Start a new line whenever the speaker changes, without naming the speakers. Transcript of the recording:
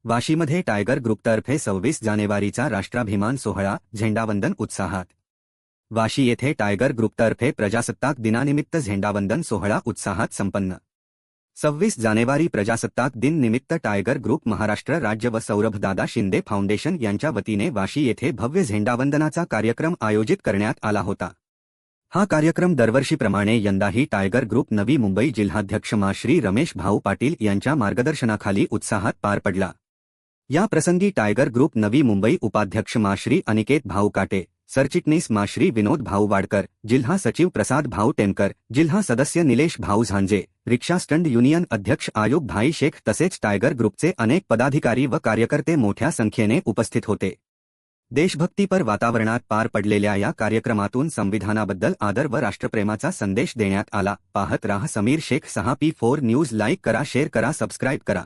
वाशीमध्ये tiger ग्रुपतर्फे 26 जानेवारीचा राष्ट्राभिमान सोहळा, झेंडावंदन उत्साहात। वाशी येथे टायगर ग्रुपतर्फे प्रजासत्ताक दिनानिमित्त झेंडावंदन सोहळा उत्साहात संपन्न। 26 जानेवारी प्रजासत्ताक दिन निमित्त टायगर ग्रुप महाराष्ट्र राज्य व सौरभदादा शिंदे फाउंडेशन यांच्या वतीने वाशी येथे भव्य झेंडावंदनाचा कार्यक्रम आयोजित करण्यात आला होता। हा कार्यक्रम दरवर्षीप्रमाणे यंदाही टायगर ग्रुप नवी मुंबई जिल्हाध्यक्ष श्री रमेश भाऊ पाटील यांच्या मार्गदर्शनाखाली उत्साहात पार पडला। या प्रसंगी टायगर ग्रुप नवी मुंबई उपाध्यक्ष श्री अनिकेत भाऊ काटे, सरचिटणीस श्री विनोद भाऊ वाडकर, जिल्हा सचिव प्रसाद भाऊ टेमकर, जिल्हा सदस्य निलेश भाऊ झांजे, रिक्षा स्टंड युनियन अध्यक्ष आयुब भाई शेख तसेच टायगर ग्रुपचे अनेक पदाधिकारी व कार्यकर्ते मोठ्या संख्येने उपस्थित होते। देशभक्तीपर वातावरणात पार पडलेल्या या कार्यक्रमातून संविधानाबद्दल आदर व राष्ट्रप्रेमाचा संदेश देण्यात आला। पाहत राहा Sameer Shaikh 6P4 news. Like करा, शेअर करा, सबस्क्राईब करा।